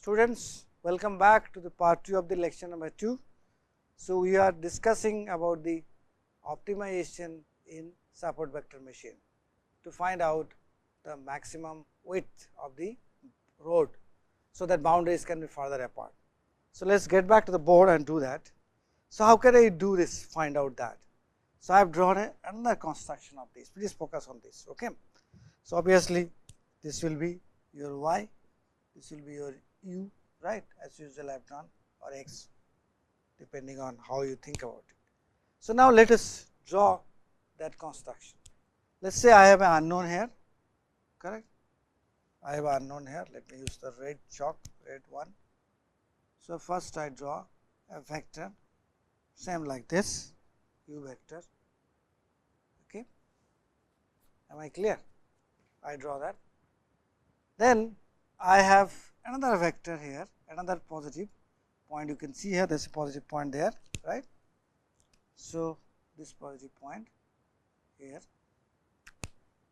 Students, welcome back to the part 2 of the lecture number 2. So, we are discussing about the optimization in support vector machine to find out the maximum width of the road, so that boundaries can be further apart. So, let us get back to the board and do that. So, how can I do this, find out that? So, I have drawn another construction of this, please focus on this. Okay. So, obviously, this will be your y, this will be your u, right, as usual I have done, or x, depending on how you think about it. So, now let us draw that construction. Let us say I have an unknown here, correct. I have an unknown here, let me use the red chalk, red one. So, first I draw a vector same like this, u vector. Okay. Am I clear? I draw that. Then I have another vector here, another positive point. You can see here there is a positive point there, right. So, this positive point here.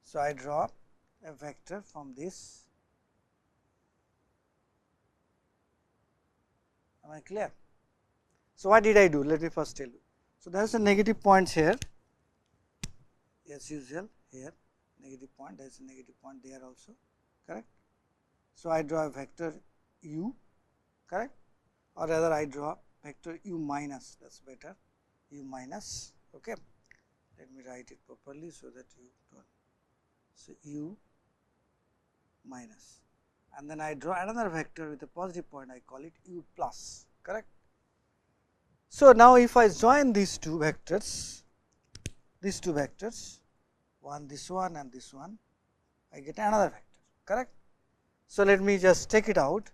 So, I draw a vector from this. Am I clear? So, what did I do? Let me first tell you. So, there is a negative points here, as usual here, negative point, there is a negative point there also, correct. So, I draw a vector u, correct, or rather I draw vector u minus, that is better, u minus. Okay. Let me write it properly, so that you don't. So, u minus, and then I draw another vector with a positive point, I call it u plus, correct. So, now if I join these two vectors, one this one and this one, I get another vector, correct. So, let me just take it out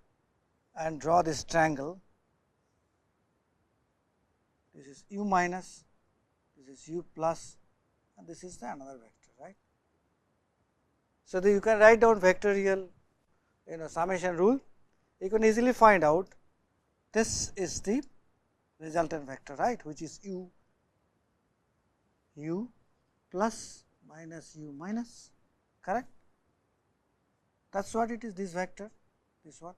and draw this triangle. This is u minus, this is u plus, and this is the another vector, right. So, you can write down vectorial summation rule. You can easily find out this is the resultant vector, right, which is u plus minus u minus, correct. That is what it is, this vector, this one.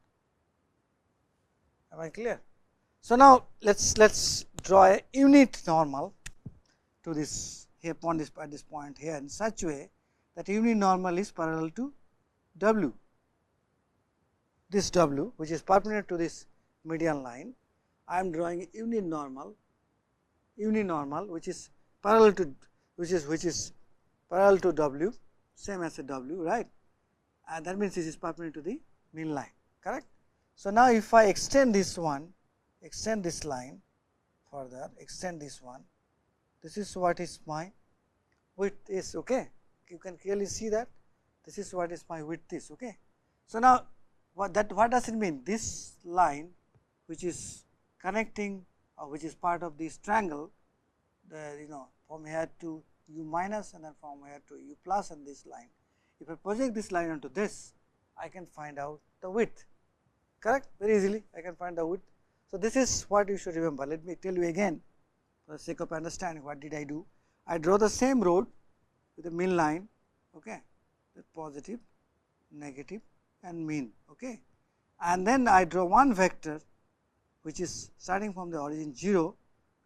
Am I clear? So, now let us draw a unit normal to this here at this point here in such way that unit normal is parallel to w. This w, which is perpendicular to this median line, I am drawing unit normal which is parallel to parallel to w, same as a w, right, and that means this is perpendicular to the mean line, correct. So, now if I extend this one, extend this line further, extend this one, this is what is my width is, okay. You can clearly see that this is what is my width is, okay. So, now what does it mean? This line which is connecting or which is part of this triangle, from here to u minus and then from here to u plus and this line. If I project this line onto this, I can find out the width, correct, very easily I can find the width. So, this is what you should remember. Let me tell you again for the sake of understanding what did I do. I draw the same road with a mean line, okay, with positive, negative and mean, okay, and then I draw one vector which is starting from the origin 0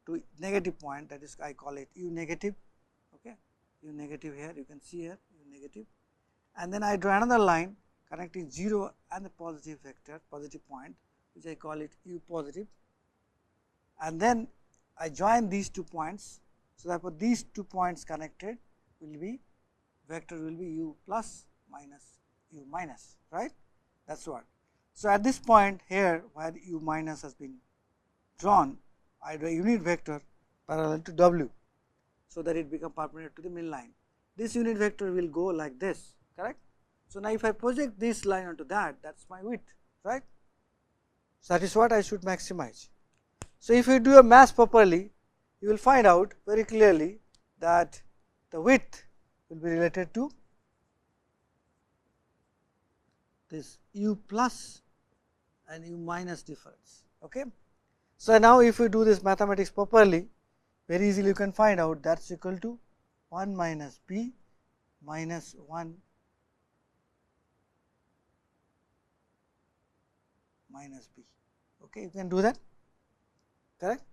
to negative point, that is I call it u negative, okay, u negative here you can see here u negative, and then I draw another line connecting 0 and the positive vector, positive point, which I call it u positive, and then I join these 2 points. So, therefore, these 2 points connected will be vector will be u plus minus u minus, right, that is what. So, at this point here where u minus has been drawn, I draw a unit vector parallel to w, so that it become perpendicular to the mean line. This unit vector will go like this, correct. So, now if I project this line onto that is my width, right. So, that is what I should maximize. So, if you do a math properly, you will find out very clearly that the width will be related to this u plus and u minus difference, okay. So, now if you do this mathematics properly, very easily you can find out that is equal to 1 minus b minus 1 minus b. Okay, you can do that, correct.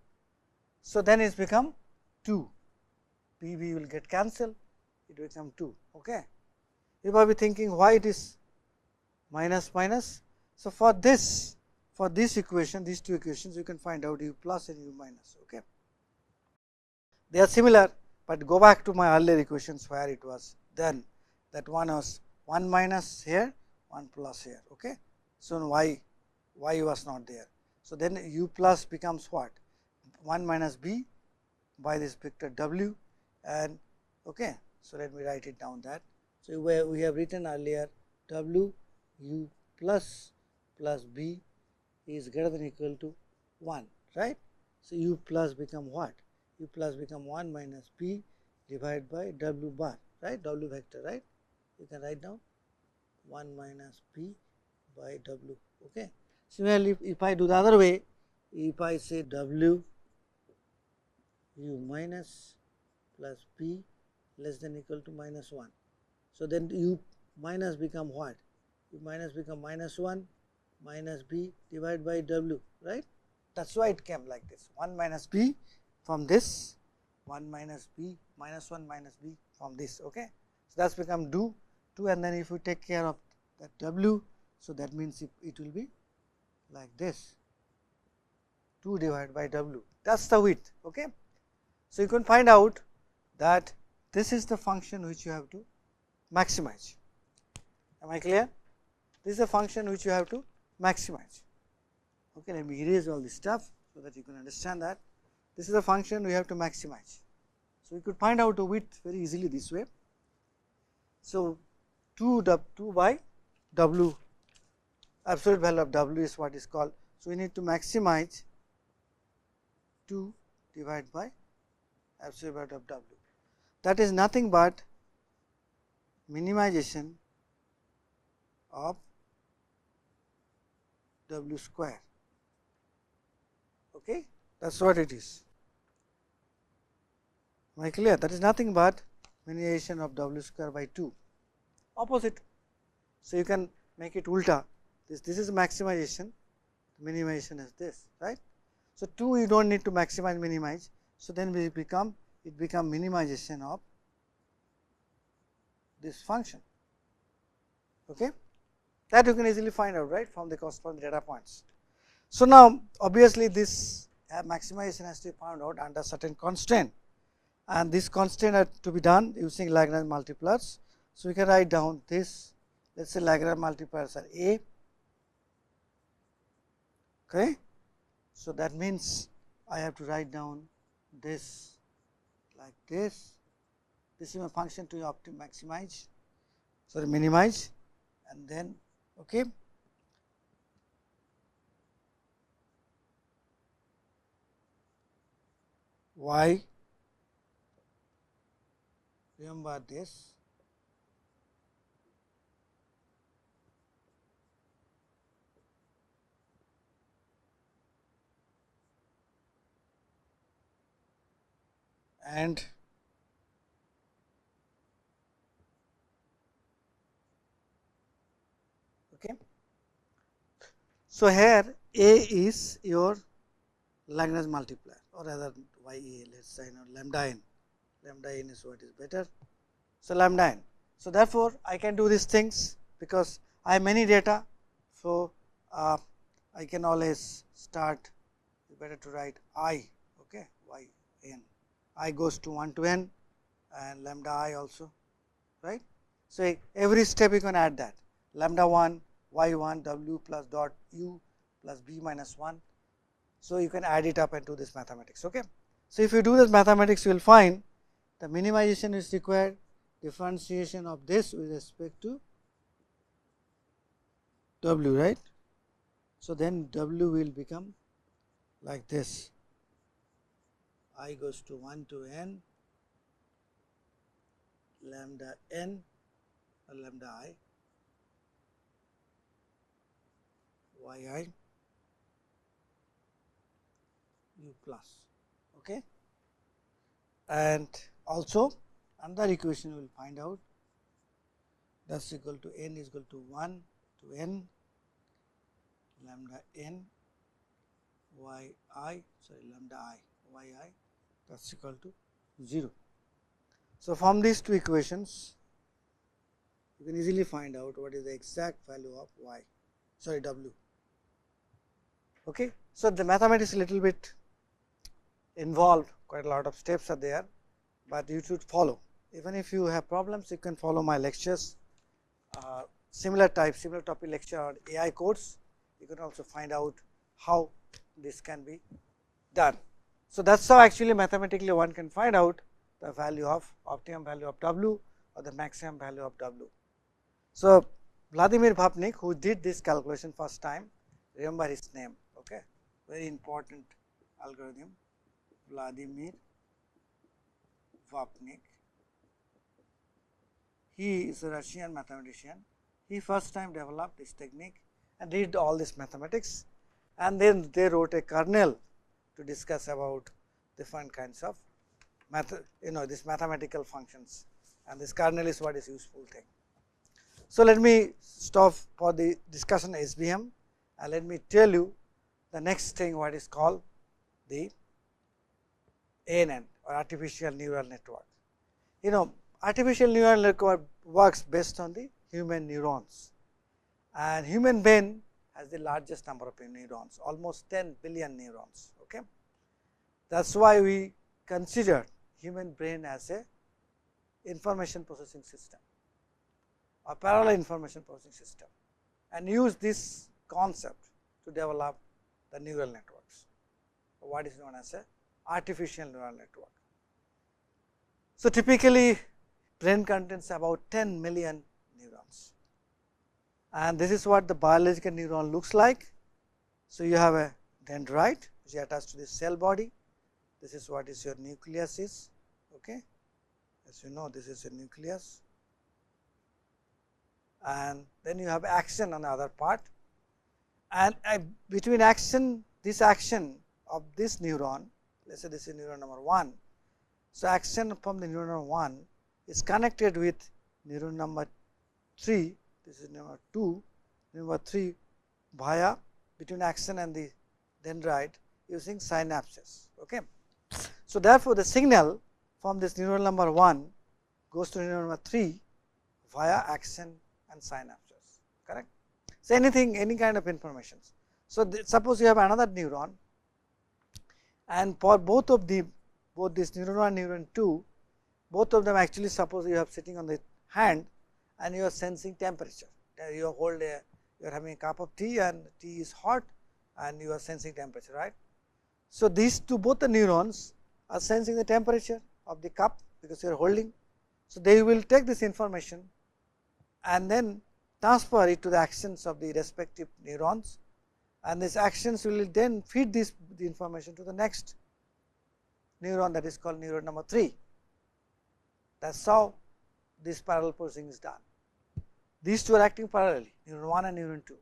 So then it's become 2, b will get cancelled, it will become 2. Okay, you might be thinking why it is minus minus. So for this equation, these two equations, you can find out u plus and u minus. Okay, they are similar, but go back to my earlier equations where it was done, that one was 1 minus here, 1 plus here. Okay, so y was not there. So then u plus becomes what? 1 minus b by this vector w, and okay, so let me write it down that. So we have written earlier w u plus b is greater than or equal to 1, right. So u plus become what? U plus become 1 minus b divided by w bar, right, w vector, right. You can write down 1 minus b by w. Okay. Similarly, if I do the other way, if I say w u minus plus b less than or equal to minus 1. So then u minus become what? U minus become minus 1 minus b divided by w, right. That is why it came like this, 1 minus b from this, 1 minus b minus 1 minus b from this. Okay. So that has become 2, and then if we take care of that w, so that means it will be like this, 2 divided by w, that is the width. Okay. So you can find out that this is the function which you have to maximize. Am I clear? This is a function which you have to maximize. Okay, let me erase all this stuff so that you can understand that this is a function we have to maximize. So we could find out the width very easily this way. So 2 by w, absolute value of w is what is called. So we need to maximize 2 divided by absolute value of w. That is nothing but minimization of w square. Okay, that is what it is. Am I clear? That is nothing but minimization of w square by 2, opposite. So you can make it ulta. This is maximization, minimization is this, right. So 2 you do not need to maximize, minimize. So then it become minimization of this function. Okay, that you can easily find out, right, from the corresponding data points. So now obviously this maximization has to be found out under certain constraint, and this constraint had to be done using Lagrange multipliers. So we can write down this, let us say Lagrange multipliers are a. Okay, so that means I have to write down this like this. This is my function to maximize, sorry, minimize, and then okay. Y, remember this, and okay. So here A is your Lagrange multiplier, or rather YA, let us say lambda n. Lambda n is what is better. So lambda n. So therefore I can do these things because I have many data. So I can always start, better to write I, okay, y n. I goes to 1 to n and lambda I also, right. So every step you can add that, lambda 1, y 1, w plus dot u plus b minus 1. So you can add it up and do this mathematics. Okay. So if you do this mathematics, you will find the minimization is required, differentiation of this with respect to w, right. So then w will become like this, I goes to 1 to n lambda n or lambda I y I u plus. Okay. And also another equation we will find out, that is equal to n is equal to 1 to n lambda n y I, sorry, lambda I y I, that is equal to 0. So, from these two equations you can easily find out what is the exact value of y, sorry, w. Okay. So, the mathematics is a little bit involved, quite a lot of steps are there, but you should follow. Even if you have problems, you can follow my lectures, similar topic lecture on AI codes. You can also find out how this can be done. So, that is how actually mathematically one can find out the value of optimum value of w or the maximum value of w. So, Vladimir Vapnik, who did this calculation first time, remember his name, okay, very important algorithm, Vladimir Vapnik. He is a Russian mathematician. He first time developed this technique and did all this mathematics, and then they wrote a kernel to discuss about different kinds of this mathematical functions, and this kernel is what is useful thing. So, let me stop for the discussion SVM, and let me tell you the next thing, what is called the ANN or artificial neural network. Artificial neural network works based on the human neurons, and human brain has the largest number of neurons, almost 10 billion neurons. Okay. That is why we consider human brain as a information processing system or parallel information processing system, and use this concept to develop the neural networks, what is known as a artificial neural network. So, typically brain contains about 10 million neurons, and this is what the biological neuron looks like. So, you have a dendrite which is attached to the cell body. This is what is your nucleus is. Okay. As you know, this is a nucleus, and then you have action on the other part, and between this action of this neuron, let us say this is neuron number 1. So, action from the neuron 1 is connected with neuron number 3, this is number 2, number 3 via between action and the dendrite using synapses. Okay. So, therefore, the signal from this neuron number 1 goes to neuron number 3 via action and synapses, correct. So, any kind of information. So, suppose you have another neuron, and for both this neuron 1 and neuron 2, both of them actually, suppose you have sitting on the hand and you are sensing temperature. You hold you are having a cup of tea and tea is hot and you are sensing temperature, right. So, these two, both the neurons are sensing the temperature of the cup because you are holding. So, they will take this information and then transfer it to the actions of the respective neurons, and these actions will then feed the information to the next neuron, that is called neuron number 3. That is how this parallel processing is done. These two are acting parallelly, neuron 1 and neuron 2,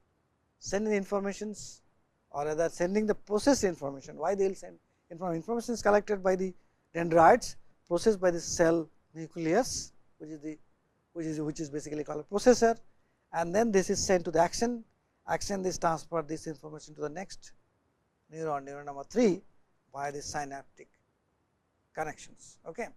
sending the informations or rather sending the processed information. Why they will send information? Information is collected by the dendrites, processed by the cell nucleus, which is basically called a processor, and then this is sent to the action. This transfer this information to the next neuron number 3 via the synaptic connections. Okay.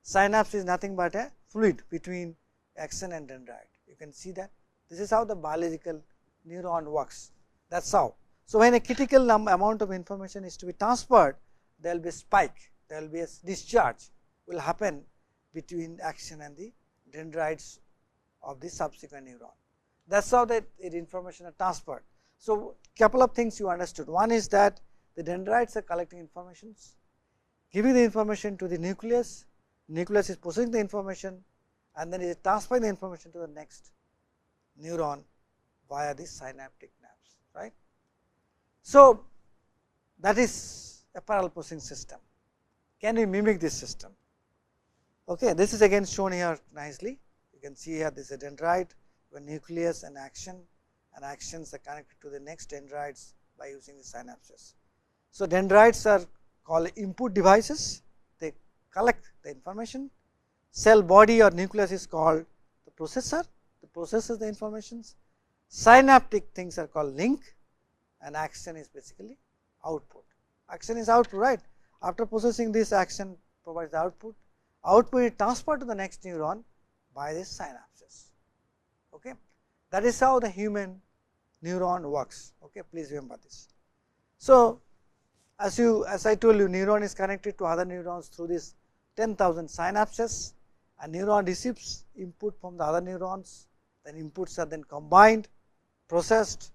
Synapse is nothing but a fluid between axon and dendrite. You can see that this is how the biological neuron works. That is how. So, when a critical amount of information is to be transferred, there will be a spike, there will be a discharge will happen between action and the dendrites of the subsequent neuron. That is how the information are transferred. So, couple of things you understood. One is that the dendrites are collecting informations, giving the information to the nucleus is processing the information, and then it is transferring the information to the next neuron via the synaptic nerves, right. So, that is a parallel processing system. Can we mimic this system? Okay, this is again shown here nicely. You can see here this is a dendrite, a nucleus and actions are connected to the next dendrites by using the synapses. So, dendrites are called input devices, they collect the information. Cell body or nucleus is called the processor, the processes the informations. Synaptic things are called link, and action is basically output. Action is output, right? After processing this, action provides the output. Output is transferred to the next neuron by this synapses. Okay. That is how the human neuron works. Okay. Please remember this. So, as I told you, neuron is connected to other neurons through this 10,000 synapses. A neuron receives input from the other neurons, then inputs are then combined, processed.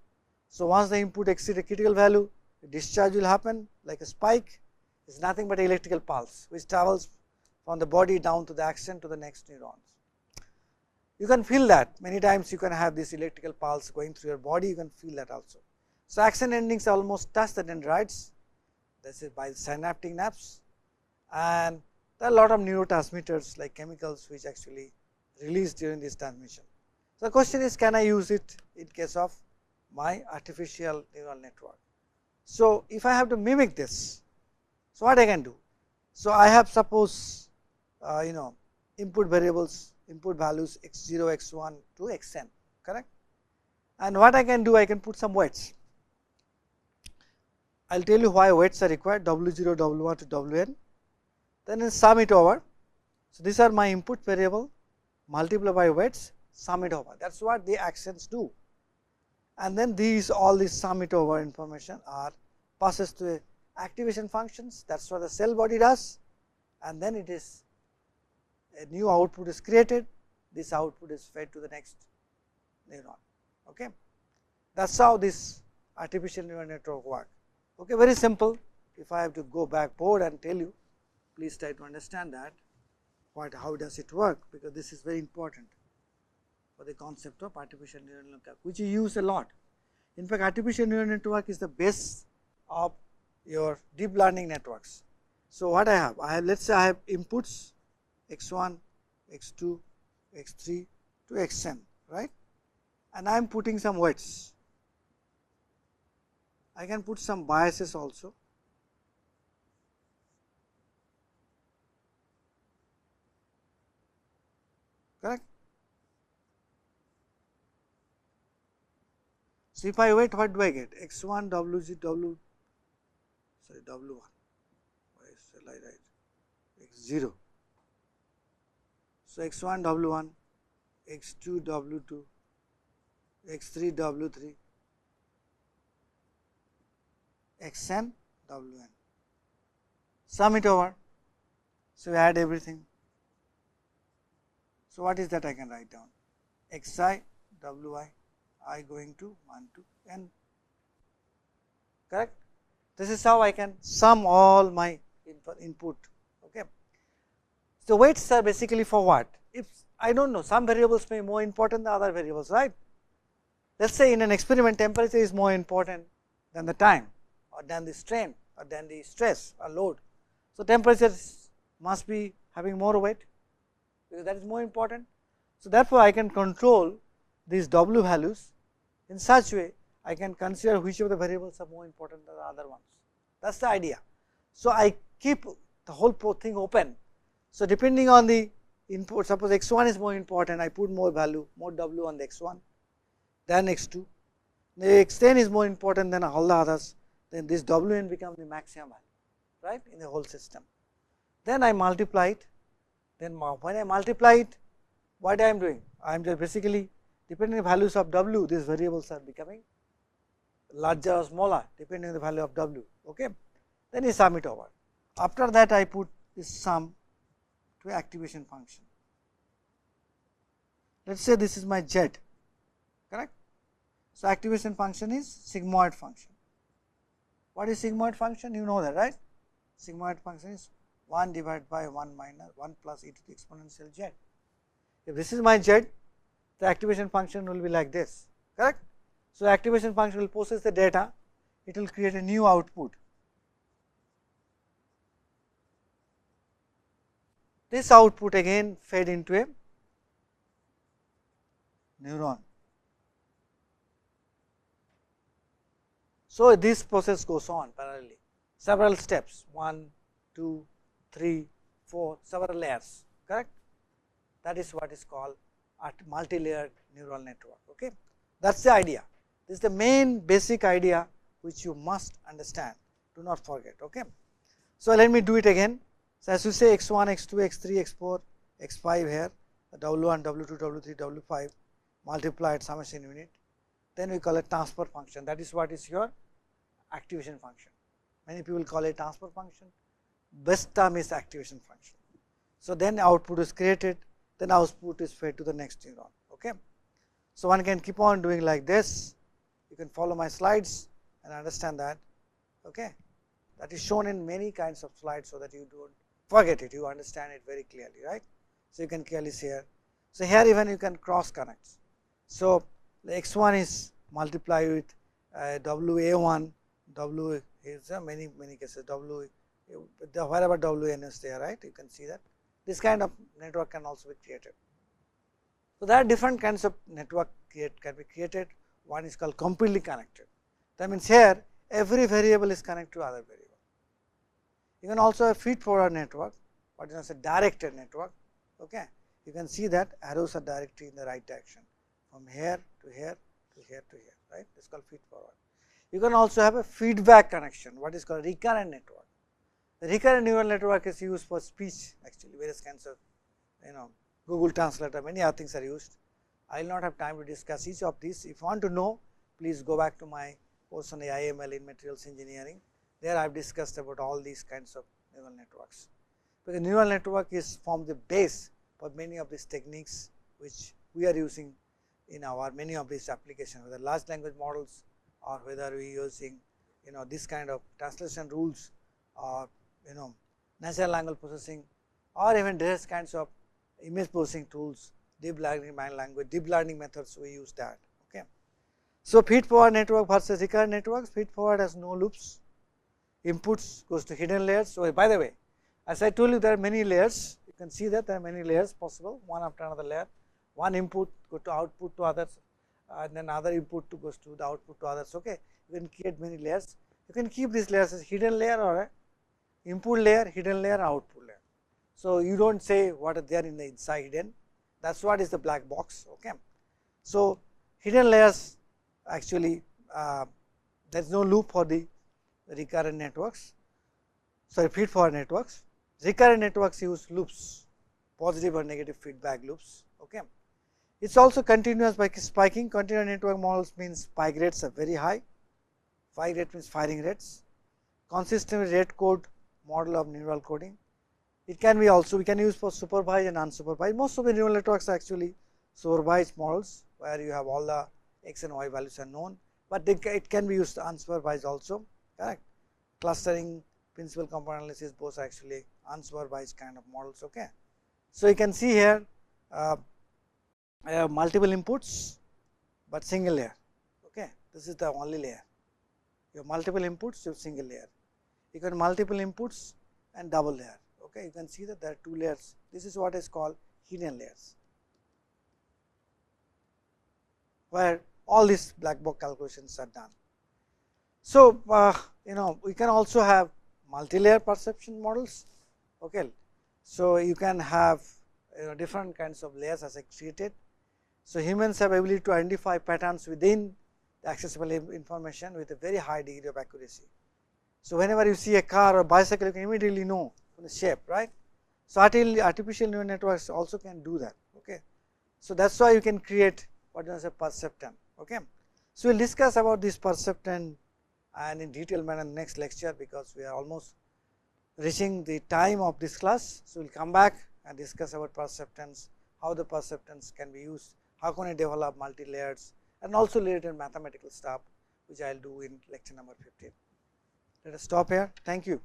So, once the input exceeds a critical value, a discharge will happen like a spike. It is nothing but electrical pulse which travels from the body down to the axon to the next neurons. You can feel that many times you can have this electrical pulse going through your body, you can feel that also. So, axon endings almost touch the dendrites, this is by the synaptic naps, and there are a lot of neurotransmitters like chemicals which actually released during this transmission. So, the question is, can I use it in case of my artificial neural network? So, if I have to mimic this, so what I can do? So, I have suppose input variables, input values x0, x1 to xn, correct? And what I can do, I can put some weights. I will tell you why weights are required, w0, w1 to wn, then sum it over. So, these are my input variable, multiply by weights, sum it over, that is what the actions do. And then all these sum it over information are passes to activation functions, that is what the cell body does, and then it is a new output is created, this output is fed to the next neuron. Okay. That is how this artificial neural network works. Okay, very simple. If I have to go back board and tell you, please try to understand that how does it work, because this is very important for the concept of artificial neural network, which you use a lot. In fact, artificial neural network is the base of your deep learning networks. So, what I have? Let us say I have inputs x1, x2, x3 to xn, right, and I am putting some weights. I can put some biases also. Correct. So, if I weight, what do I get? x1 w0 w, sorry, w1, why shall I write x0. So, x1 w1, x2 w2, x3 w3, xn wn. Sum it over. So, we add everything. So, what is that I can write down? xi wi I going to 1 to n, correct. This is how I can sum all my input. Okay. So, weights are basically for what? If I do not know, some variables may be more important than other variables, right. Let us say in an experiment, temperature is more important than the time, or than the strain, or than the stress or load. So, temperature must be having more weight, because that is more important. So, therefore, I can control these w values in such way I can consider which of the variables are more important than the other ones. That is the idea. So, I keep the whole thing open. So, depending on the input, suppose x1 is more important, I put more value, more w on the x1 than x2. The xn is more important than all the others, then this wn becomes the maximum value, right, in the whole system. Then I multiply it, then when I multiply it, what I am doing? I am just basically depending on the values of w, these variables are becoming larger or smaller depending on the value of w. Okay. Then you sum it over. After that, I put this sum to activation function. Let us say this is my z, correct. So, activation function is sigmoid function. What is sigmoid function? You know that, right? Sigmoid function is 1 divided by 1 minus 1 plus e to the exponential z. If this is my z, the activation function will be like this, correct. So, activation function will process the data, it will create a new output. This output again fed into a neuron. So, this process goes on parallelly, several steps, 1, 2, 3, 4, several layers, correct. That is what is called a multi-layered neural network. Okay. That is the idea. This is the main basic idea which you must understand, do not forget. Okay. So, let me do it again. So, as you say x1, x2, x3, x4, x5 here, W1, W2, W3, W5 multiplied summation unit, then we call it transfer function. That is what is your activation function. Many people call it transfer function, best term is activation function. So, then output is created, then output is fed to the next neuron. Okay. So, one can keep on doing like this, you can follow my slides and understand that. Okay. That is shown in many kinds of slides, so that you do not forget it, you understand it very clearly, right. So, you can clearly see here. So, here even you can cross connect. So, the x1 is multiplied with WA1, W is many cases, W wherever WN is there, right, you can see that this kind of network can also be created. So, there are different kinds of network can be created. One is called completely connected. That means, here every variable is connected to other variable. You can also have feed forward network, what is a directed network. Okay. You can see that arrows are directed in the right direction from here to here to here to here, right. This is called feed forward. You can also have a feedback connection, what is called recurrent network. The recurrent neural network is used for speech, actually various kinds of Google Translator, many other things are used. I will not have time to discuss each of these. If you want to know, please go back to my course on IML in materials engineering. There I have discussed about all these kinds of neural networks. Because neural network is form the base for many of these techniques which we are using in our many of these applications, whether large language models or whether we are using this kind of translation rules or natural language processing or even various kinds of image processing tools, deep learning language, deep learning methods, we use that. Okay. So, feed forward network versus recurrent networks. Feed forward has no loops, inputs goes to hidden layers. So, by the way, as I told you, there are many layers, you can see that there are many layers possible, one after another layer, one input go to output to others, and then other input goes to the output to others. Okay. You can create many layers, you can keep these layers as hidden layer or a input layer, hidden layer, output layer. So, you do not say what is there in the inside hidden, that is what is the black box. Okay. So, hidden layers actually there is no loop for the recurrent networks, sorry, feed forward networks. Recurrent networks use loops, positive or negative feedback loops. Okay. It is also continuous by spiking. Continuous network models means spike rates are very high, spike rate means firing rates, consistent with rate code model of neural coding. It can be also, we can use for supervised and unsupervised. Most of the neural networks are actually supervised models, where you have all the x and y values are known, but it can be used unsupervised also, correct. Clustering, principal component analysis, both are actually unsupervised kind of models. Okay. So, you can see here I have multiple inputs, but single layer. Okay. This is the only layer. You have multiple inputs, you have single layer. You can multiple inputs and double layer. Okay. You can see that there are two layers. This is what is called hidden layers, where all these black box calculations are done. So, we can also have multi-layer perception models. Okay. So, you can have different kinds of layers as I created. So, humans have ability to identify patterns within the accessible information with a very high degree of accuracy. So, whenever you see a car or bicycle, you can immediately know from the shape, right. So, artificial neural networks also can do that. Okay. So, that is why you can create what is a perceptron. Okay. So, we will discuss about this perceptron and in detail manner in the next lecture, because we are almost reaching the time of this class. So, we will come back and discuss about perceptrons, how the perceptrons can be used, how can I develop multi-layers, and also related mathematical stuff, which I will do in lecture number 15. Let us stop here. Thank you.